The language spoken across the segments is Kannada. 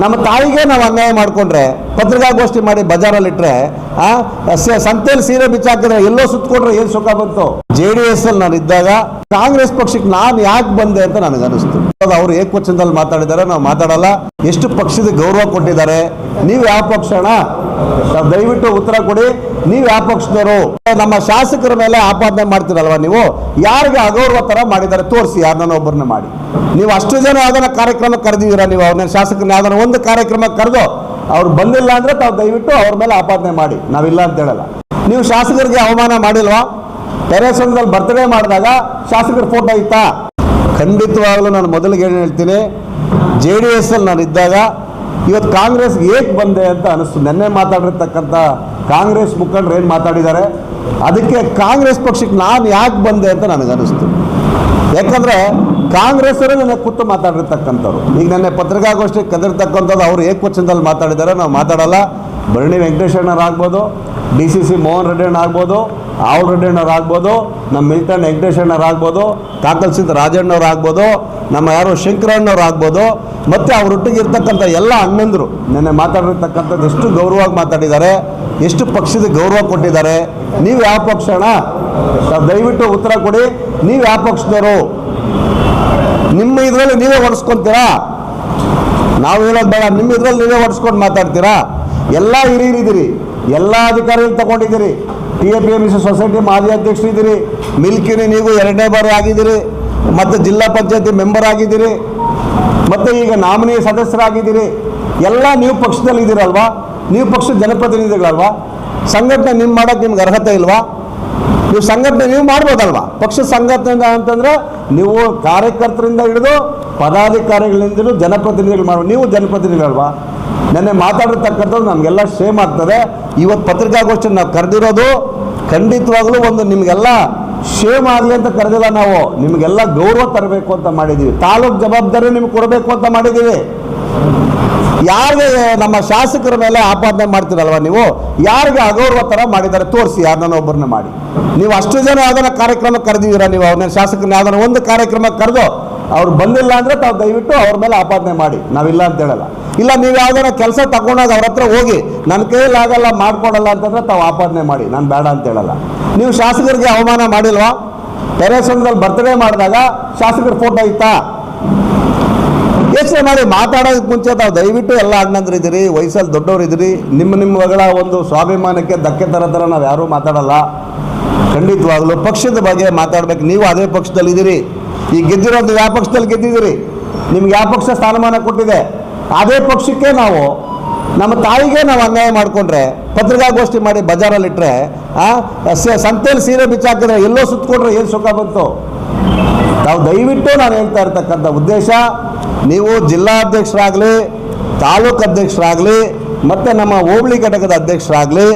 ನಮ್ಮ ತಾಯಿಗೆ ನಾವು ಅನ್ಯಾಯ ಮಾಡಿಕೊಂಡ್ರೆ ಪತ್ರಿಕಾಗೋಷ್ಠಿ ಮಾಡಿ ಬಜಾರಲ್ಲಿಟ್ಟರೆ ಸಂತೆಯಲ್ಲಿ ಸೀರೆ ಬಿಚ್ಚಾಕಿದ್ರೆ ಎಲ್ಲೋ ಸುತ್ತಕೊಂಡ್ರೆ ಏನು ಸುಖ ಬಂತು? JDS ಅಲ್ಲಿ ನಾನು ಇದ್ದಾಗ ಕಾಂಗ್ರೆಸ್ ಪಕ್ಷಕ್ಕೆ ನಾನು ಯಾಕೆ ಬಂದೆ ಅಂತ ನನಗನ್ನಿಸ್ತು. ಅವರು ಏಕವಚನದಲ್ಲಿ ಮಾತಾಡಿದ್ದಾರೆ, ನಾವು ಮಾತಾಡಲ್ಲ. ಎಷ್ಟು ಪಕ್ಷದ ಗೌರವ ಕೊಟ್ಟಿದ್ದಾರೆ. ನೀವು ಯಾವ ಪಕ್ಷಣ? ದಯವಿಟ್ಟು ಉತ್ತರ ಕೊಡಿ. ನೀವು ಯಾವ ಪಕ್ಷದವರು? ನಮ್ಮ ಶಾಸಕರ ಮೇಲೆ ಆಪಾದನೆ ಮಾಡ್ತೀರಲ್ವ ನೀವು? ಯಾರಿಗೆ ಅಗೌರವ ತರ ಮಾಡಿದ್ದಾರೆ ತೋರಿಸಿ, ಯಾರನ್ನ ಒಬ್ಬರನ್ನ ಮಾಡಿ. ನೀವು ಅಷ್ಟು ಜನ ಯಾವ್ದಾರ ಕಾರ್ಯಕ್ರಮ ಕರೆದಿದ್ದೀರಾ? ನೀವು ಅವ್ರನ್ನ ಶಾಸಕರನ್ನ ಯಾವ್ದಾರ ಒಂದು ಕಾರ್ಯಕ್ರಮ ಕರೆದು ಅವ್ರು ಬಂದಿಲ್ಲ ಅಂದ್ರೆ ತಾವು ದಯವಿಟ್ಟು ಅವ್ರ ಮೇಲೆ ಆಪಾದನೆ ಮಾಡಿ, ನಾವಿಲ್ಲ ಅಂತ ಹೇಳಲ್ಲ. ನೀವು ಶಾಸಕರಿಗೆ ಅವಮಾನ ಮಾಡಿಲ್ವಾ? ಟೆರೇಸನ್ದಲ್ಲಿ ಬರ್ತ್ಡೇ ಮಾಡಿದಾಗ ಶಾಸಕರ ಫೋಟೋ ಇತ್ತಾ? ಖಂಡಿತವಾಗಲೂ ನಾನು ಮೊದಲಿಗೆ ಏನು ಹೇಳ್ತೀನಿ, JDS ಅಲ್ಲಿ ನಾನು ಇದ್ದಾಗ ಇವತ್ತು ಕಾಂಗ್ರೆಸ್ ಏಕೆ ಬಂದೆ ಅಂತ ಅನಿಸ್ತು. ನೆನ್ನೆ ಮಾತಾಡಿರ್ತಕ್ಕಂಥ ಕಾಂಗ್ರೆಸ್ ಮುಖಂಡರು ಏನು ಮಾತಾಡಿದ್ದಾರೆ, ಅದಕ್ಕೆ ಕಾಂಗ್ರೆಸ್ ಪಕ್ಷಕ್ಕೆ ನಾನು ಯಾಕೆ ಬಂದೆ ಅಂತ ನನಗನ್ನಿಸ್ತು. ಯಾಕಂದರೆ ಕಾಂಗ್ರೆಸ್ ಅವರು ನನಗೆ ಕೂತು ಮಾತಾಡಿರ್ತಕ್ಕಂಥವ್ರು. ಈಗ ನೆನ್ನೆ ಪತ್ರಿಕಾಗೋಷ್ಠಿ ಕದಿರ್ತಕ್ಕಂಥದ್ದು ಅವರು ಏಕವಚನದಲ್ಲಿ ಮಾತಾಡಿದ್ದಾರೆ, ನಾವು ಮಾತಾಡಲ್ಲ. ಭರಣಿ ವೆಂಕಟೇಶಣ್ಣರಾಗ್ಬೋದು, DCC ಮೋಹನ್ ರೆಡ್ಡಿ ಅಣ್ಣರಾಗ್ಬೋದು, ಆವ್ ರೆಡ್ಡಿ ಅಣ್ಣರಾಗ್ಬೋದು, ನಮ್ಮ ಮಿಲ್ಟನ್ ವೆಂಕಟೇಶಣ್ಣರಾಗ್ಬೋದು, ಕಾಕಲ್ಸಿದ್ದ ರಾಜಣ್ಣವ್ರಾಗ್ಬೋದು, ನಮ್ಮ ಯಾರು ಶಂಕರಣ್ಣವ್ರಾಗ್ಬೋದು, ಮತ್ತು ಅವರೊಟ್ಟಿಗೆ ಇರ್ತಕ್ಕಂಥ ಎಲ್ಲ ಅಣ್ಣಂದರು ನೆನ್ನೆ ಮಾತಾಡಿರ್ತಕ್ಕಂಥದ್ದು ಎಷ್ಟು ಗೌರವವಾಗಿ ಮಾತಾಡಿದ್ದಾರೆ, ಎಷ್ಟು ಪಕ್ಷದ ಗೌರವ ಕೊಟ್ಟಿದ್ದಾರೆ. ನೀವು ಯಾವ ಪಕ್ಷಣ? ದಯವಿಟ್ಟು ಉತ್ತರ ಕೊಡಿ. ನೀವು ಯಾವ ಪಕ್ಷದವರು? ನಿಮ್ಮ ಇದರಲ್ಲಿ ನೀವೇ ಹೊಡೆಸ್ಕೊತೀರಾ? ನಾವು ಹೇಳೋದು ಬೇಡ, ನಿಮ್ಮ ಇದರಲ್ಲಿ ನೀವೇ ಹೊಡೆಸ್ಕೊಂಡು ಮಾತಾಡ್ತೀರಾ? ಎಲ್ಲ ಹಿರಿಯರಿದ್ದೀರಿ, ಎಲ್ಲ ಅಧಿಕಾರಿಗಳು ತಗೊಂಡಿದ್ದೀರಿ. TAPMC ಸೊಸೈಟಿ ಮಾಜಿ ಅಧ್ಯಕ್ಷರಿದ್ದೀರಿ, ಮಿಲ್ಕಿನಿ ನೀವು 2ನೇ ಬಾರಿ ಆಗಿದ್ದೀರಿ, ಮತ್ತು ಜಿಲ್ಲಾ ಪಂಚಾಯತಿ ಮೆಂಬರ್ ಆಗಿದ್ದೀರಿ, ಮತ್ತು ಈಗ ನಾಮಿನಿ ಸದಸ್ಯರಾಗಿದ್ದೀರಿ. ಎಲ್ಲ ನೀವು ಪಕ್ಷದಲ್ಲಿ ಇದ್ದೀರಲ್ವಾ? ನೀವು ಪಕ್ಷದ ಜನಪ್ರತಿನಿಧಿಗಳಲ್ವಾ? ಸಂಘಟನೆ ನಿಮ್ಮ ಮಾಡೋಕ್ಕೆ ನಿಮ್ಗೆ ಅರ್ಹತೆ ಇಲ್ವಾ? ನೀವು ಸಂಘಟನೆ ನೀವು ಮಾಡ್ಬೋದಲ್ವಾ? ಪಕ್ಷದ ಸಂಘಟನೆ ಅಂತಂದರೆ ನೀವು ಕಾರ್ಯಕರ್ತರಿಂದ ಹಿಡಿದು ಪದಾಧಿಕಾರಿಗಳಿಂದಲೂ ಜನಪ್ರತಿನಿಧಿಗಳು ಮಾಡೋ, ನೀವು ಜನಪ್ರತಿನಿಧಿಗಳಲ್ವಾ? ನೆನ್ನೆ ಮಾತಾಡಿರ್ತಕ್ಕಂಥದ್ದು ನಮಗೆಲ್ಲ ಶೇಮ್ ಆಗ್ತದೆ. ಇವತ್ತು ಪತ್ರಿಕಾಗೋಷ್ಠಿ ನಾವು ಕರೆದಿರೋದು ಖಂಡಿತವಾಗ್ಲೂ ಒಂದು ನಿಮಗೆಲ್ಲ ಶೇಮ್ ಆಗಲಿ ಅಂತ ಕರೆದಿಲ್ಲ, ನಾವು ನಿಮಗೆಲ್ಲ ಗೌರವ ತರಬೇಕು ಅಂತ ಮಾಡಿದ್ದೀವಿ. ತಾಲೂಕು ಜವಾಬ್ದಾರಿ ನಿಮ್ಗೆ ಕೊಡಬೇಕು ಅಂತ ಮಾಡಿದ್ದೀವಿ. ಯಾರಿಗೆ ನಮ್ಮ ಶಾಸಕರ ಮೇಲೆ ಆಪಾದನೆ ಮಾಡ್ತೀರಲ್ವ ನೀವು? ಯಾರಿಗೆ ಅಗೌರವ ಥರ ಮಾಡಿದ್ದಾರೆ ತೋರಿಸಿ, ಯಾರನ್ನ ಒಬ್ಬರನ್ನ ಮಾಡಿ. ನೀವು ಅಷ್ಟು ಜನ ಯಾವ್ದಾರ ಕಾರ್ಯಕ್ರಮ ಕರೆದಿದ್ದೀರಾ? ನೀವು ಅವ್ರನ್ನ ಶಾಸಕರನ್ನ ಯಾವ್ದಾರ ಒಂದು ಕಾರ್ಯಕ್ರಮ ಕರೆದು ಅವ್ರು ಬಂದಿಲ್ಲ ಅಂದರೆ ತಾವು ದಯವಿಟ್ಟು ಅವ್ರ ಮೇಲೆ ಆಪಾದನೆ ಮಾಡಿ, ನಾವಿಲ್ಲ ಅಂತ ಹೇಳಲ್ಲ. ಇಲ್ಲ ನೀವು ಯಾವ್ದಾರ ಕೆಲಸ ತಗೊಂಡಾಗ ಅವ್ರ ಹತ್ರ ಹೋಗಿ ನನ್ನ ಕೈಯಲ್ಲಿ ಆಗಲ್ಲ ಮಾಡ್ಕೊಡಲ್ಲ ಅಂತಂದ್ರೆ ತಾವು ಆಪಾದನೆ ಮಾಡಿ, ನಾನು ಬೇಡ ಅಂತ ಹೇಳಲ್ಲ. ನೀವು ಶಾಸಕರಿಗೆ ಅವಮಾನ ಮಾಡಿಲ್ವಾ? ಟೆರೇಸನ್ದಲ್ಲಿ ಬರ್ತ್ಡೇ ಮಾಡಿದಾಗ ಶಾಸಕರ ಫೋಟೋ ಇತ್ತಾ? ಯೋಚನೆ ಮಾಡಿ. ಮಾತಾಡೋದಕ್ಕೆ ಮುಂಚೆ ತಾವು ದಯವಿಟ್ಟು ಎಲ್ಲ ಅಣ್ಣಂದ್ರಿದ್ದೀರಿ, ವಯಸ್ಸಲ್ಲಿ ದೊಡ್ಡವರು ಇದ್ದೀರಿ, ನಿಮ್ಮಗಳ ಒಂದು ಸ್ವಾಭಿಮಾನಕ್ಕೆ ಧಕ್ಕೆ ಥರ ನಾವು ಯಾರೂ ಮಾತಾಡಲ್ಲ. ಖಂಡಿತವಾಗ್ಲೂ ಪಕ್ಷದ ಬಗ್ಗೆ ಮಾತಾಡ್ಬೇಕು. ನೀವು ಅದೇ ಪಕ್ಷದಲ್ಲಿದ್ದೀರಿ, ಈಗ ಗೆದ್ದಿರೋದು ಯಾವ ಪಕ್ಷದಲ್ಲಿ ಗೆದ್ದಿದ್ದೀರಿ? ನಿಮ್ಗೆ ಯಾವ ಪಕ್ಷ ಸ್ಥಾನಮಾನ ಕೊಟ್ಟಿದೆ? ಅದೇ ಪಕ್ಷಕ್ಕೆ ನಾವು ನಮ್ಮ ತಾಯಿಗೆ ನಾವು ಅನ್ಯಾಯ ಮಾಡಿಕೊಂಡ್ರೆ ಪತ್ರಿಕಾಗೋಷ್ಠಿ ಮಾಡಿ ಬಜಾರಲ್ಲಿಟ್ಟರೆ ಸಂತೆಯಲ್ಲಿ ಸೀರೆ ಬಿಚ್ಚಾಕಿದ್ರೆ ಎಲ್ಲೋ ಸುತ್ತಕೊಂಡ್ರೆ ಏನು ಸುಖ ಬಂತು? ನಾವು ದಯವಿಟ್ಟು ನಾನು ಹೇಳ್ತಾ ಇರ್ತಕ್ಕಂಥ ಉದ್ದೇಶ, ನೀವು ಜಿಲ್ಲಾಧ್ಯಕ್ಷರಾಗಲಿ, ತಾಲೂಕು ಅಧ್ಯಕ್ಷರಾಗಲಿ, ಮತ್ತು ನಮ್ಮ ಹೋಬಳಿ ಘಟಕದ ಅಧ್ಯಕ್ಷರಾಗಲಿ,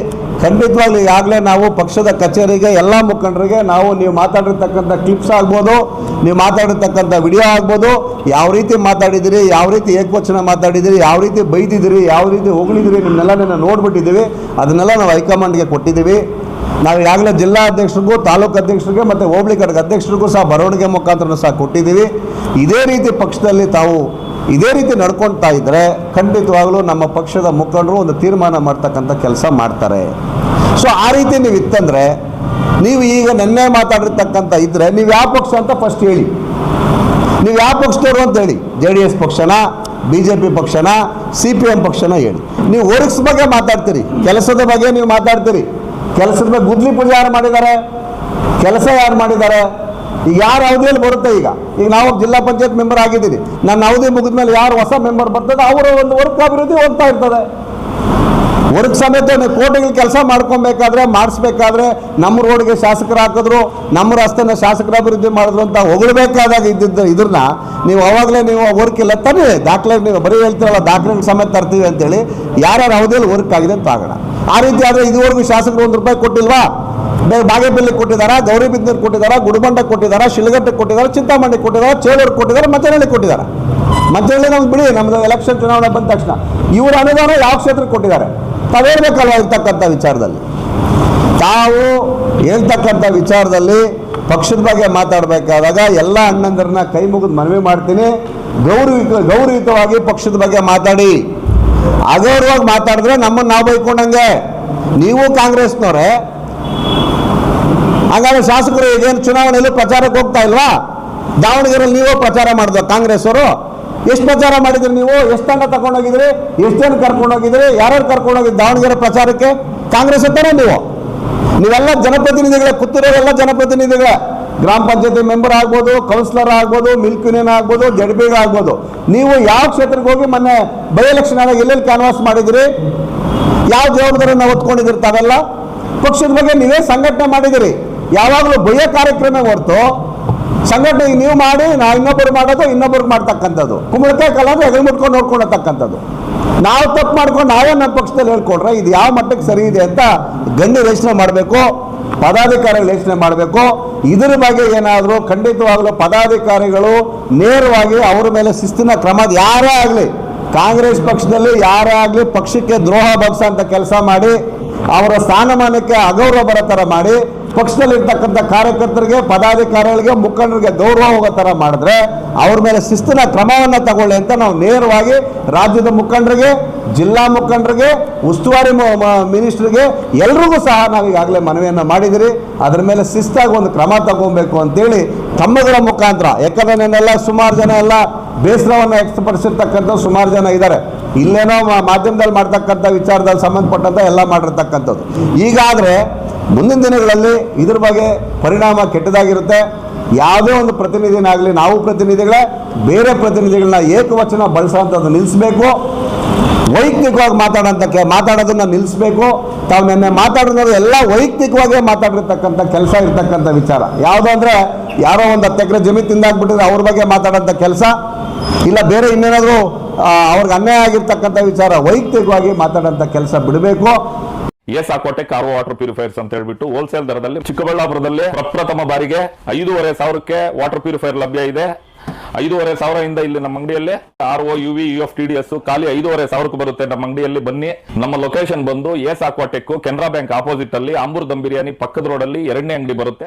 ಖಂಡಿತವಾಗ್ಲೂ ಈಗಾಗಲೇ ನಾವು ಪಕ್ಷದ ಕಚೇರಿಗೆ ಎಲ್ಲ ಮುಖಂಡರಿಗೆ ನಾವು ನೀವು ಮಾತಾಡಿರ್ತಕ್ಕಂಥ ಕ್ಲಿಪ್ಸ್ ಆಗ್ಬೋದು, ನೀವು ಮಾತಾಡಿರ್ತಕ್ಕಂಥ ವಿಡಿಯೋ ಆಗ್ಬೋದು, ಯಾವ ರೀತಿ ಮಾತಾಡಿದಿರಿ, ಯಾವ ರೀತಿ ಏಕವಚನ ಮಾತಾಡಿದಿರಿ, ಯಾವ ರೀತಿ ಬೈದಿದ್ದೀರಿ, ಯಾವ ರೀತಿ ಹೊಗಳಿದಿರಿ, ನಿಮ್ಮೆಲ್ಲ ನೋಡ್ಬಿಟ್ಟಿದ್ದೀವಿ. ಅದನ್ನೆಲ್ಲ ನಾವು ಹೈಕಮಾಂಡ್ಗೆ ಕೊಟ್ಟಿದ್ದೀವಿ. ನಾವು ಈಗಾಗಲೇ ಜಿಲ್ಲಾ ಅಧ್ಯಕ್ಷರಿಗೂ, ತಾಲೂಕು ಅಧ್ಯಕ್ಷರಿಗೆ ಮತ್ತು ಹೋಬಳಿ ಘಟಕ ಅಧ್ಯಕ್ಷರಿಗೂ ಸಹ ಬರವಣಿಗೆ ಮುಖಾಂತರ ಸಹ ಕೊಟ್ಟಿದ್ದೀವಿ. ಇದೇ ರೀತಿ ಪಕ್ಷದಲ್ಲಿ ತಾವು ಇದೇ ರೀತಿ ನಡ್ಕೊಳ್ತಾ ಇದ್ದರೆ ಖಂಡಿತವಾಗಲೂ ನಮ್ಮ ಪಕ್ಷದ ಮುಖಂಡರು ಒಂದು ತೀರ್ಮಾನ ಮಾಡ್ತಕ್ಕಂಥ ಕೆಲಸ ಮಾಡ್ತಾರೆ. ಸೊ ಆ ರೀತಿ ನೀವು ಇತ್ತಂದರೆ, ನೀವು ಈಗ ನೆನ್ನೆ ಮಾತಾಡಿರ್ತಕ್ಕಂಥ ಇದ್ದರೆ ನೀವು ಯಾವ ಪಕ್ಷ ಅಂತ ಫಸ್ಟ್ ಹೇಳಿ. ನೀವು ಯಾವ ಪಕ್ಷದವರು ಅಂತ ಹೇಳಿ. JDS ಪಕ್ಷನ, BJP ಪಕ್ಷನ, CPM ಪಕ್ಷನ ಹೇಳಿ. ನೀವು ವರ್ಕ್ಸ್ ಬಗ್ಗೆ ಮಾತಾಡ್ತೀರಿ, ಕೆಲಸದ ಬಗ್ಗೆ ನೀವು ಮಾತಾಡ್ತೀರಿ. ಕೆಲಸದ ಬಗ್ಗೆ ಗುದ್ಲಿ ಪೂಜೆ ಯಾರು ಮಾಡಿದ್ದಾರೆ? ಕೆಲಸ ಯಾರು ಮಾಡಿದ್ದಾರೆ? ಈಗ ಯಾರು ಅವಧಿಯಲ್ಲಿ ಬರುತ್ತೆ? ಈಗ ನಾವು ಜಿಲ್ಲಾ ಪಂಚಾಯತ್ ಮೆಂಬರ್ ಆಗಿದ್ದೀರಿ, ನನ್ನ ಅವಧಿ ಮುಗಿದ ಮೇಲೆ ಯಾರು ಹೊಸ ಮೆಂಬರ್ ಬರ್ತದೆ ಅವರ ಒಂದು ವರ್ಕ್ ಅಭಿವೃದ್ಧಿ ಹೋಗ್ತಾ ಇರ್ತದೆ. ವರ್ಕ್ ಸಮೇತ ಕೋಟಿಗೆ ಕೆಲಸ ಮಾಡ್ಕೊಬೇಕಾದ್ರೆ ಮಾಡಿಸ್ಬೇಕಾದ್ರೆ ನಮ್ಮ ರೋಡ್ಗೆ ಶಾಸಕರು ಹಾಕಿದ್ರು, ನಮ್ಮ ರಸ್ತೆನ ಶಾಸಕರ ಅಭಿವೃದ್ಧಿ ಮಾಡಿದ್ರು ಅಂತ ಹೊಗಳಬೇಕಾದಾಗ ಇದ್ರನ್ನ ನೀವು ಅವಾಗಲೇ ನೀವು ವರ್ಕ್ ಇಲ್ಲ ತಾನೇ, ದಾಖಲೆ ನೀವು ಬರೀ ಹೇಳ್ತೀರಲ್ಲ ದಾಖಲೆ ಸಮೇತ ತರ್ತೀವಿ ಅಂತೇಳಿ ಯಾರ್ಯಾರ ಅವಧಿಯಲ್ಲಿ ವರ್ಕ್ ಆಗಿದೆ ಅಂತ ಆಗೋಣ. ಆ ರೀತಿ ಆದರೆ ಇದುವರೆಗೂ ಶಾಸಕರು ₹1 ಕೊಟ್ಟಿಲ್ವಾ? ಬಾಗೇಪಲ್ಲಿಗೆ ಕೊಟ್ಟಿದ್ದಾರೆ, ಗೌರಿಬಿದನೂರು ಕೊಟ್ಟಿದ್ದಾರೆ, ಗುಡಿಬಂಡಕ್ಕೆ ಕೊಟ್ಟಿದ್ದಾರೆ, ಶಿಳಘಟ್ಟಕ್ಕೆ ಕೊಟ್ಟಿದ್ದಾರೆ, ಚಿಂತಾಮಣಿ ಕೊಟ್ಟಿದ್ದಾರೆ, ಚೇಳೂರು ಕೊಟ್ಟಿದ್ದಾರೆ, ಮಂಚನಹಳ್ಳಿ ಕೊಟ್ಟಿದ್ದಾರೆ. ಮಂಚನಹಳ್ಳಿ ನಮ್ಗೆ ಬಿಡಿ, ನಮ್ಮದು ಎಲೆಕ್ಷನ್ ಚುನಾವಣೆ ಬಂದ ತಕ್ಷಣ ಇವರ ಅನುದಾನ ಯಾವ ಕ್ಷೇತ್ರಕ್ಕೆ ಕೊಟ್ಟಿದ್ದಾರೆ ತಾವೇಳ್ಬೇಕಲ್ವ? ಇರ್ತಕ್ಕಂಥ ವಿಚಾರದಲ್ಲಿ ತಾವು ಹೇಳ್ತಕ್ಕಂಥ ವಿಚಾರದಲ್ಲಿ ಪಕ್ಷದ ಬಗ್ಗೆ ಮಾತಾಡಬೇಕಾದಾಗ ಎಲ್ಲ ಅಣ್ಣಂದರನ್ನ ಕೈ ಮುಗಿದು ಮನವಿ ಮಾಡ್ತೀನಿ. ಗೌರವಯುತವಾಗಿ ಪಕ್ಷದ ಬಗ್ಗೆ ಮಾತಾಡಿ. ಅಗೌರವಾಗಿ ಮಾತಾಡಿದ್ರೆ ನಮ್ಮನ್ನು ನಾವು ಬೈಕೊಂಡಂಗೆ. ನೀವು ಕಾಂಗ್ರೆಸ್ನವ್ರೆ, ಹಾಗಾದ್ರೆ ಶಾಸಕರು ಈಗೇನು ಚುನಾವಣೆಯಲ್ಲಿ ಪ್ರಚಾರಕ್ಕೆ ಹೋಗ್ತಾ ಇಲ್ವಾ? ದಾವಣಗೆರೆಯಲ್ಲಿ ನೀವು ಪ್ರಚಾರ ಮಾಡಿದ್ರು ಕಾಂಗ್ರೆಸ್ ಅವರು. ಎಷ್ಟು ಪ್ರಚಾರ ಮಾಡಿದ್ರಿ ನೀವು? ಎಷ್ಟು ತಂಡ ತಗೊಂಡೋಗಿದ್ರಿ? ಎಷ್ಟು ಜನ ಕರ್ಕೊಂಡೋಗಿದ್ರಿ? ಯಾರ್ಯಾರು ಕರ್ಕೊಂಡೋಗಿದ್ರಿ ದಾವಣಗೆರೆ ಪ್ರಚಾರಕ್ಕೆ? ಕಾಂಗ್ರೆಸ್ ಅಂತಾನೆ ನೀವೆಲ್ಲ ಜನಪ್ರತಿನಿಧಿಗಳೇ, ಕೂತಿರೋರೆಲ್ಲ ಜನಪ್ರತಿನಿಧಿಗಳೇ. ಗ್ರಾಮ ಪಂಚಾಯತಿ ಮೆಂಬರ್ ಆಗ್ಬೋದು, ಕೌನ್ಸಿಲರ್ ಆಗ್ಬೋದು, ಮಿಲ್ಕ್ ಯೂನಿಯನ್ ಆಗ್ಬೋದು, ಜಡ್ಬಿಗ ಆಗ್ಬೋದು. ನೀವು ಯಾವ ಕ್ಷೇತ್ರಕ್ಕೆ ಹೋಗಿ ಮೊನ್ನೆ ಬೈ ಎಲೆಕ್ಷನ್ ಆದಾಗ ಎಲ್ಲೆಲ್ಲಿ ಕ್ಯಾನ್ವಾಸ್ ಮಾಡಿದಿರಿ? ಯಾವ ಜವಾಬ್ದಾರಿಯನ್ನು ಹೊತ್ಕೊಂಡಿದ್ದೀರಿ ತಾವೆಲ್ಲ? ಪಕ್ಷದ ಬಗ್ಗೆ ನೀವೇ ಸಂಘಟನೆ ಮಾಡಿದಿರಿ. ಯಾವಾಗಲೂ ಭಯ ಕಾರ್ಯಕ್ರಮ ಹೊರತು ಸಂಘಟನೆ ನೀವು ಮಾಡಿ ಇನ್ನೊಬ್ಬರು ಮಾಡೋದು, ಇನ್ನೊಬ್ಬರು ಮಾಡ್ತಕ್ಕಂಥದ್ದು, ಕುಂಬಳಕಾಯಿ ಕಲಾದ್ರೆ ಹೆಗಲು ಮುಟ್ಕೊಂಡು ನೋಡ್ಕೊಳತಕ್ಕಂಥದ್ದು. ನಾವು ತಪ್ಪು ಮಾಡ್ಕೊಂಡು ನಾವೇ ನಮ್ಮ ಪಕ್ಷದಲ್ಲಿ ಹೇಳ್ಕೊಡ್ರೆ ಇದು ಯಾವ ಮಟ್ಟಕ್ಕೆ ಸರಿ ಇದೆ ಅಂತ ಗಣ್ಯ ಯೋಚನೆ ಮಾಡಬೇಕು, ಪದಾಧಿಕಾರಿಗಳು ಯೋಚನೆ ಮಾಡಬೇಕು. ಇದರ ಬಗ್ಗೆ ಏನಾದರೂ ಖಂಡಿತವಾಗಲೂ ಪದಾಧಿಕಾರಿಗಳು ನೇರವಾಗಿ ಅವರ ಮೇಲೆ ಶಿಸ್ತಿನ ಕ್ರಮ, ಯಾರೇ ಆಗಲಿ ಕಾಂಗ್ರೆಸ್ ಪಕ್ಷದಲ್ಲಿ ಯಾರೇ ಆಗಲಿ ಪಕ್ಷಕ್ಕೆ ದ್ರೋಹ ಬಗ್ಸಂತ ಕೆಲಸ ಮಾಡಿ, ಅವರ ಸ್ಥಾನಮಾನಕ್ಕೆ ಅಗೌರವ ಬರೋ ಥರ ಮಾಡಿ, ಪಕ್ಷದಲ್ಲಿರ್ತಕ್ಕಂಥ ಕಾರ್ಯಕರ್ತರಿಗೆ, ಪದಾಧಿಕಾರಿಗಳಿಗೆ, ಮುಖಂಡರಿಗೆ ಗೌರವ ಹೋಗೋ ಥರ ಮಾಡಿದ್ರೆ ಅವ್ರ ಮೇಲೆ ಶಿಸ್ತಿನ ಕ್ರಮವನ್ನು ತಗೊಳ್ಳಿ ಅಂತ ನಾವು ನೇರವಾಗಿ ರಾಜ್ಯದ ಮುಖಂಡರಿಗೆ, ಜಿಲ್ಲಾ ಮುಖಂಡರಿಗೆ, ಉಸ್ತುವಾರಿ ಮಿನಿಸ್ಟ್ರಿಗೆ ಎಲ್ರಿಗೂ ಸಹ ನಾವೀಗಾಗಲೇ ಮನವಿಯನ್ನು ಮಾಡಿದಿರಿ. ಅದರ ಮೇಲೆ ಶಿಸ್ತಾಗಿ ಒಂದು ಕ್ರಮ ತಗೊಬೇಕು ಅಂತೇಳಿ ತಮ್ಮಗಳ ಮುಖಾಂತರ, ಯಾಕಂದರೆ ನನ್ನೆಲ್ಲ ಸುಮಾರು ಜನ ಎಲ್ಲ ಬೇಸರವನ್ನು ವ್ಯಕ್ತಪಡಿಸಿರ್ತಕ್ಕಂಥ ಸುಮಾರು ಜನ ಇದ್ದಾರೆ. ಇಲ್ಲೇನೋ ಮಾಧ್ಯಮದಲ್ಲಿ ಮಾಡ್ತಕ್ಕಂಥ ವಿಚಾರದಲ್ಲಿ ಸಂಬಂಧಪಟ್ಟಂಥ ಎಲ್ಲ ಮಾಡಿರ್ತಕ್ಕಂಥದ್ದು. ಈಗಾದರೆ ಮುಂದಿನ ದಿನಗಳಲ್ಲಿ ಇದ್ರ ಬಗ್ಗೆ ಪರಿಣಾಮ ಕೆಟ್ಟದಾಗಿರುತ್ತೆ. ಯಾವುದೇ ಒಂದು ಪ್ರತಿನಿಧಿನಾಗಲಿ, ನಾವು ಪ್ರತಿನಿಧಿಗಳೇ, ಬೇರೆ ಪ್ರತಿನಿಧಿಗಳನ್ನ ಏಕವಚನ ಬಳಸೋಂಥದ್ದು ನಿಲ್ಲಿಸಬೇಕು. ವೈಯಕ್ತಿಕವಾಗಿ ಮಾತಾಡೋದನ್ನ ನಿಲ್ಲಿಸಬೇಕು. ತಾವು ನೆನ್ನೆ ಮಾತಾಡೋದು ಎಲ್ಲ ವೈಯಕ್ತಿಕವಾಗಿ ಮಾತಾಡಿರ್ತಕ್ಕಂಥ ಕೆಲಸ ಇರ್ತಕ್ಕಂಥ ವಿಚಾರ ಯಾವುದು ಅಂದರೆ, ಯಾರೋ ಒಂದು 10 ಎಕರೆ ಜಮೀನು ತಿಂದಾಕ್ಬಿಟ್ಟಿದ್ರೆ ಅವ್ರ ಬಗ್ಗೆ ಮಾತಾಡೋಂಥ ಕೆಲಸ, ಇಲ್ಲ ಬೇರೆ ಇನ್ನೇನಾದರೂ ಅವ್ರಿಗೆ ಅನ್ಯಾಯ ಆಗಿರ್ತಕ್ಕಂಥ ವಿಚಾರ ವೈಯಕ್ತಿಕವಾಗಿ ಮಾತಾಡೋಂಥ ಕೆಲಸ ಬಿಡಬೇಕು. ಸಾಕೋಟೆ ಕಾರ್ ವಾಟರ್ ಪ್ಯೂರಿಫೈರ್ಸ್ ಅಂತ ಹೇಳ್ಬಿಟ್ಟು ಹೋಲ್ಸೇಲ್ ದರದಲ್ಲಿ ಚಿಕ್ಕಬಳ್ಳಾಪುರದಲ್ಲಿ ಪ್ರಪ್ರಥಮ ಬಾರಿಗೆ 5,500ಕ್ಕೆ ವಾಟರ್ ಪ್ಯೂರಿಫೈರ್ ಲಭ್ಯ ಇದೆ. 5,500 ಇಂದ ಇಲ್ಲಿ ನಮ್ಮ ಅಂಗಡಿಯಲ್ಲಿ RO UV UF TDS ಖಾಲಿ 5,500ಕ್ಕೆ ಬರುತ್ತೆ. ನಮ್ಮ ಅಂಗಡಿಯಲ್ಲಿ ಬನ್ನಿ. ನಮ್ಮ ಲೊಕೇಶನ್ ಬಂದು ಸಾಕೋಟೆಕ್ ಕೆನರಾ ಬ್ಯಾಂಕ್ ಆಪೋಸಿಟ್ ಅಲ್ಲಿ ಆಂಬೂರ್ ದಮ್ ಬಿರಿಯಾನಿ ಪಕ್ಕದ ರೋಡ್ ಅಲ್ಲಿ 2ನೇ ಅಂಗಡಿ ಬರುತ್ತೆ.